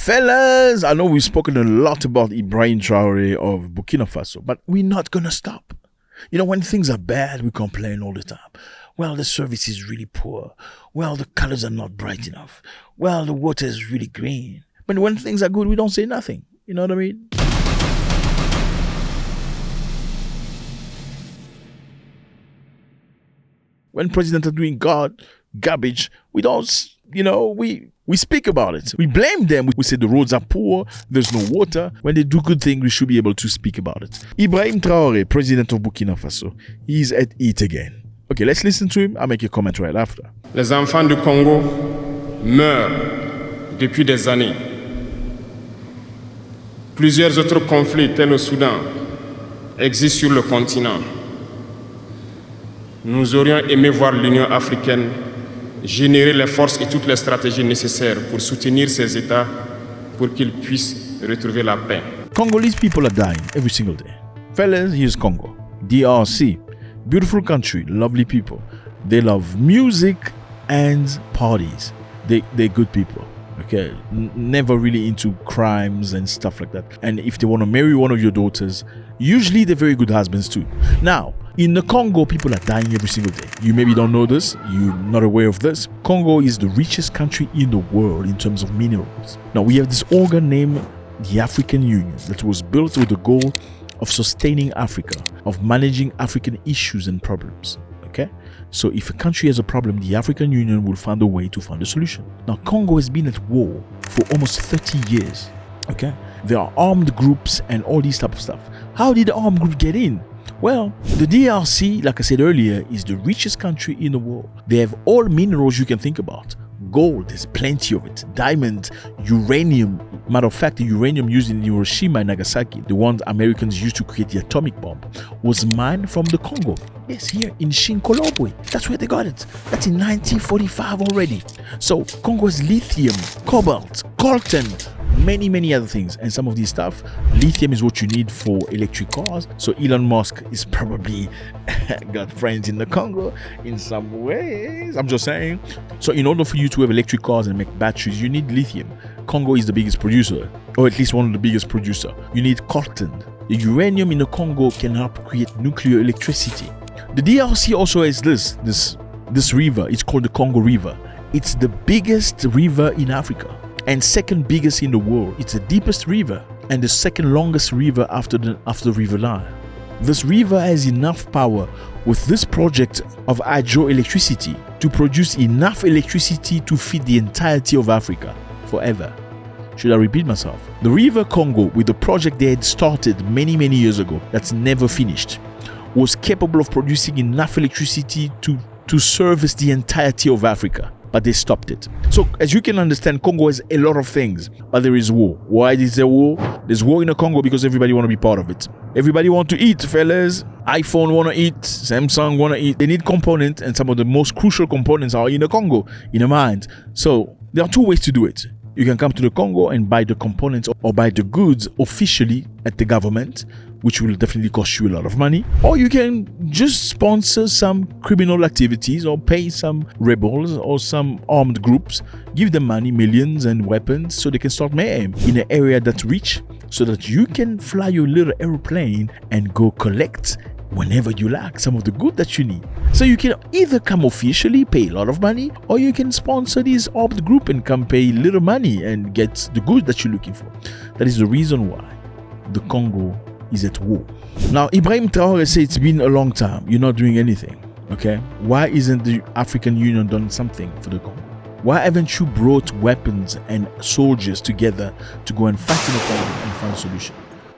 Fellas, I know we've spoken a lot about Ibrahim Traoré of Burkina Faso, but we're not going to stop. You know, when things are bad, we complain all the time. Well, the service is really poor. Well, the colors are not bright enough. Well, the water is really green. But when things are good, we don't say nothing. You know what I mean? When presidents are doing garbage, we don't, we speak about it. We blame them. We say the roads are poor, there's no water. When they do good things, we should be able to speak about it. Ibrahim Traoré, president of Burkina Faso, he's at it again. Okay, let's listen to him. I'll make a comment right after. Les enfants du Congo meurent depuis des années. Plusieurs autres conflits, tels au Soudan, existent sur le continent. Nous aurions aimé voir l'Union africaine générer les forces et toutes les stratégies nécessaires pour soutenir ces États pour qu'ils puissent retrouver la paix. Congolese people are dying every single day. Fellas, here's Congo. DRC. Beautiful country, lovely people. They love music and parties. They're good people. Okay, never really into crimes and stuff like that. And if they want to marry one of your daughters, usually they're very good husbands too. Now, in the Congo, people are dying every single day. You maybe don't know this, you're not aware of this. Congo is the richest country in the world in terms of minerals. Now, we have this organ named the African Union that was built with the goal of sustaining Africa, of managing African issues and problems. Okay? So if a country has a problem, the African Union will find a way to find a solution. Now, Congo has been at war for almost 30 years. Okay? There are armed groups and all these type of stuff. How did the armed group get in? Well, the DRC, like I said earlier, is the richest country in the world. They have all minerals you can think about. Gold, there's plenty of it. Diamond, uranium. Matter of fact, the uranium used in Hiroshima and Nagasaki, the one Americans used to create the atomic bomb, was mined from the Congo. Yes, here in Shinkolobwe. That's where they got it. That's in 1945 already. So Congo has lithium, cobalt, coltan, many other things. And some of these stuff, lithium is what you need for electric cars. So Elon Musk is probably got friends in the Congo in some ways. I'm just saying. So in order for you to have electric cars and make batteries, you need lithium. Congo is the biggest producer, or at least one of the biggest producer. You need coltan. The uranium in the Congo can help create nuclear electricity. The DRC also has this river. It's called the Congo River. It's the biggest river in Africa and second biggest in the world. It's the deepest river and the second longest river after the river Nile. This river has enough power with this project of hydroelectricity to produce enough electricity to feed the entirety of Africa forever. Should I repeat myself? The river Congo, with the project they had started many years ago, that's never finished, was capable of producing enough electricity to service the entirety of Africa. But they stopped it. So as you can understand, Congo has a lot of things, but there is war. Why is there war? There's war in the Congo because everybody want to be part of it. Everybody want to eat, fellas. iPhone want to eat, Samsung want to eat. They need components, and some of the most crucial components are in the Congo, in the mines. So there are two ways to do it. You can come to the Congo and buy the components or buy the goods officially at the government, which will definitely cost you a lot of money. Or you can just sponsor some criminal activities or pay some rebels or some armed groups, give them money, millions and weapons so they can start mayhem in an area that's rich so that you can fly your little airplane and go collect whenever you like some of the good that you need. So you can either come officially, pay a lot of money, or you can sponsor this armed group and come pay little money and get the good that you're looking for. That is the reason why the Congo is at war. Now, Ibrahim Traoré said it's been a long time. You're not doing anything. Okay? Why isn't the African Union done something for the Congo? Why haven't you brought weapons and soldiers together to go and fight in the Congo and find a solution?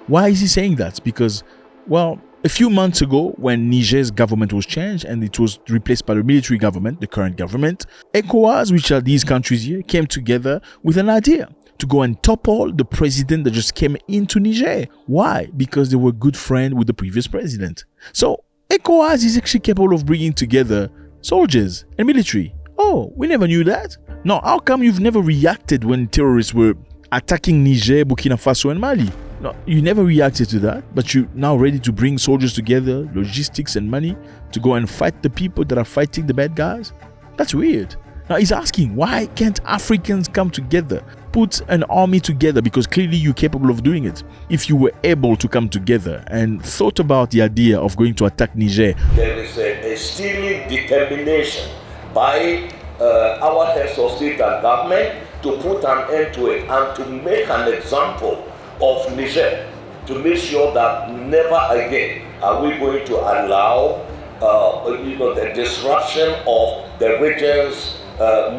Why is he saying that? Because, well, a few months ago, when Niger's government was changed and it was replaced by the military government, the current government, ECOWAS, which are these countries here, came together with an idea to go and topple the president that just came into Niger. Why? Because they were good friends with the previous president. So ECOWAS is actually capable of bringing together soldiers and military. Oh, we never knew that. Now, how come you've never reacted when terrorists were attacking Niger, Burkina Faso and Mali? No, you never reacted to that, but you're now ready to bring soldiers together, logistics and money to go and fight the people that are fighting the bad guys? That's weird. Now he's asking, why can't Africans come together put an army together, because clearly you're capable of doing it. If you were able to come together and thought about the idea of going to attack Niger. There is a steely determination by our heads of state and government to put an end to it and to make an example of Niger, to make sure that never again are we going to allow the disruption of the region's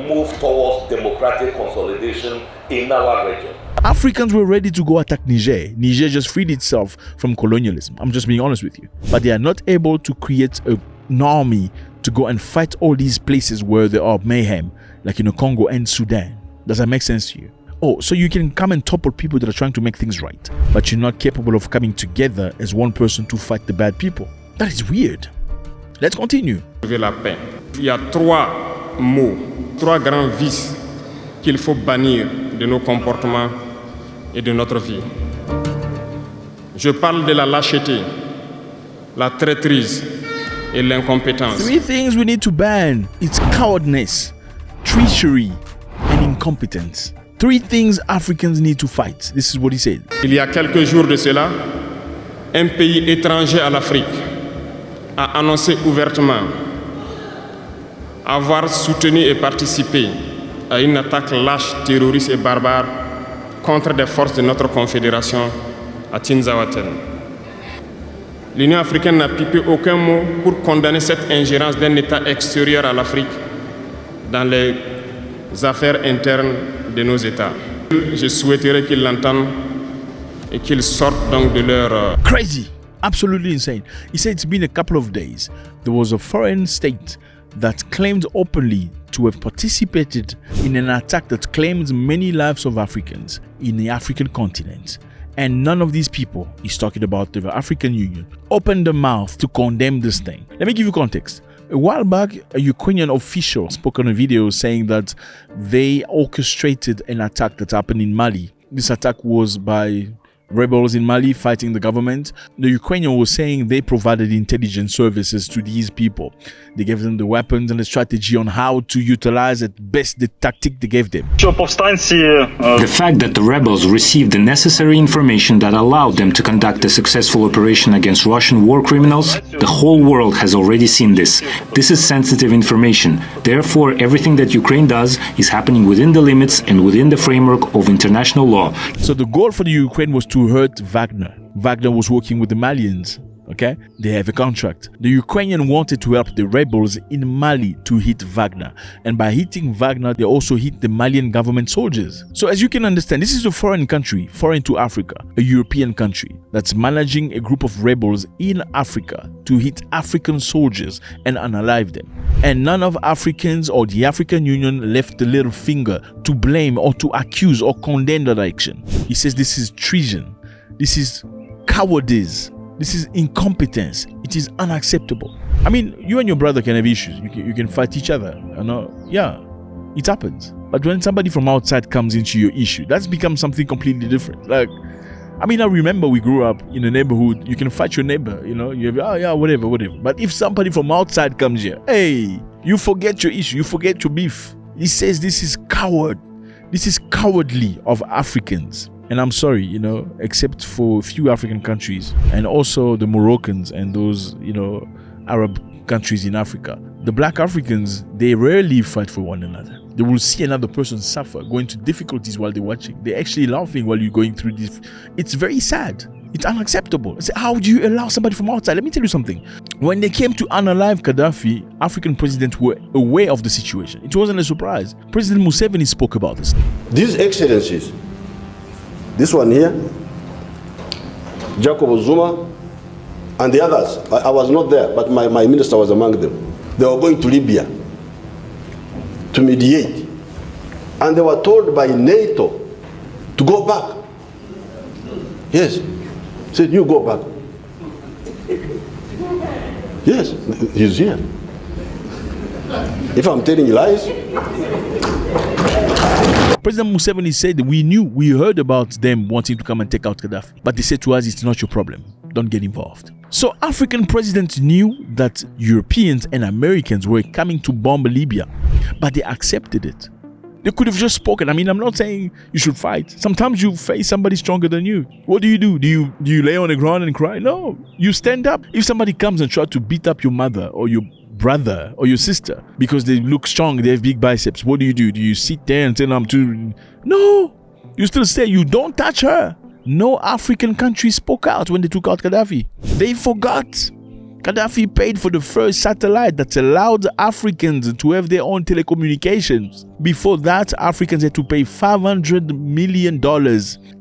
move towards democratic consolidation in our region. Africans were ready to go attack Niger. Niger just freed itself from colonialism. I'm just being honest with you. But they are not able to create an army to go and fight all these places where there are mayhem, like Congo and Sudan. Does that make sense to you? Oh, so you can come and topple people that are trying to make things right, but you're not capable of coming together as one person to fight the bad people. That is weird. Let's continue. La paix. Il y a trois mots, trois grands vices qu'il faut bannir de nos comportements et de notre vie. Je parle de la lâcheté, la traîtrise et l'incompétence. 3 things we need to ban. It's cowardness, treachery, and incompetence. 3 things Africans need to fight. This is what he said. Il y a quelques jours de cela, un pays étranger à l'Afrique a annoncé ouvertement avoir soutenu et participé à une attaque lâche, terroriste et barbare contre des forces de notre confédération à Tinzaouaten. L'Union africaine n'a pipé aucun mot pour condamner cette ingérence d'un État extérieur à l'Afrique dans les affaires internes de nos États. Je souhaiterais qu'ils l'entendent et qu'ils sortent donc de leur... Crazy! Absolutely insane. He said it's been a couple of days. There was a foreign state that claimed openly to have participated in an attack that claims many lives of Africans in the African continent. And none of these people, he's talking about the African Union, opened their mouth to condemn this thing. Let me give you context. A while back, a Ukrainian official spoke on a video saying that they orchestrated an attack that happened in Mali. This attack was by rebels in Mali fighting the government. The Ukrainian was saying they provided intelligence services to these people. They gave them the weapons and the strategy on how to utilize at best the tactic they gave them. The fact that the rebels received the necessary information that allowed them to conduct a successful operation against Russian war criminals, the whole world has already seen this. This is sensitive information. Therefore, everything that Ukraine does is happening within the limits and within the framework of international law. So the goal for the Ukraine was to hurt Wagner. Wagner was working with the Malians. Okay, they have a contract. The Ukrainian wanted to help the rebels in Mali to hit Wagner, and by hitting Wagner, they also hit the Malian government soldiers. So as you can understand, this is a foreign country, foreign to Africa, a European country that's managing a group of rebels in Africa to hit African soldiers and unalive them. And none of Africans or the African Union left a little finger to blame or to accuse or condemn that action. He says this is treason, this is cowardice, this is incompetence. It is unacceptable. I mean, you and your brother can have issues. You can fight each other. Yeah, it happens. But when somebody from outside comes into your issue, that's become something completely different. Like, I mean, I remember we grew up in a neighborhood. You can fight your neighbor, you have, whatever. But if somebody from outside comes here, hey, you forget your issue. You forget your beef. He says this is coward. This is cowardly of Africans. And I'm sorry, except for a few African countries and also the Moroccans and those, Arab countries in Africa. The black Africans, they rarely fight for one another. They will see another person suffer, go into difficulties while they're watching. They're actually laughing while you're going through this. It's very sad. It's unacceptable. How do you allow somebody from outside? Let me tell you something. When they came to unalive Gaddafi, African presidents were aware of the situation. It wasn't a surprise. President Museveni spoke about this. These excellencies, this one here, Jacob Zuma, and the others. I was not there, but my minister was among them. They were going to Libya to mediate. And they were told by NATO to go back. Yes. Said, you go back. Yes, he's here. If I'm telling you lies. President Museveni said we heard about them wanting to come and take out Gaddafi. But they said to us, it's not your problem. Don't get involved. So African presidents knew that Europeans and Americans were coming to bomb Libya, but they accepted it. They could have just spoken. I mean, I'm not saying you should fight. Sometimes you face somebody stronger than you. What do? Do you lay on the ground and cry? No. You stand up. If somebody comes and tries to beat up your mother or your brother or your sister because they look strong, they have big biceps, what do? Do you sit there and tell them to... No. You still say you don't touch her. No African country spoke out when they took out Gaddafi. They forgot. Gaddafi paid for the first satellite that allowed Africans to have their own telecommunications. Before that, Africans had to pay $500 million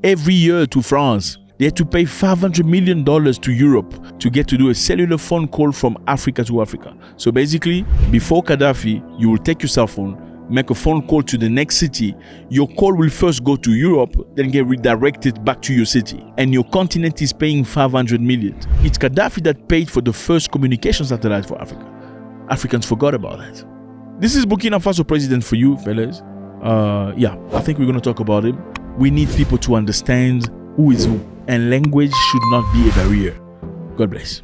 every year to France. They had to pay $500 million to Europe to get to do a cellular phone call from Africa to Africa. So basically, before Gaddafi, you will take your cell phone, make a phone call to the next city. Your call will first go to Europe, then get redirected back to your city. And your continent is paying $500 million. It's Gaddafi that paid for the first communication satellite for Africa. Africans forgot about that. This is Burkina Faso president for you, fellas. I think we're going to talk about him. We need people to understand who is who. And language should not be a barrier. God bless.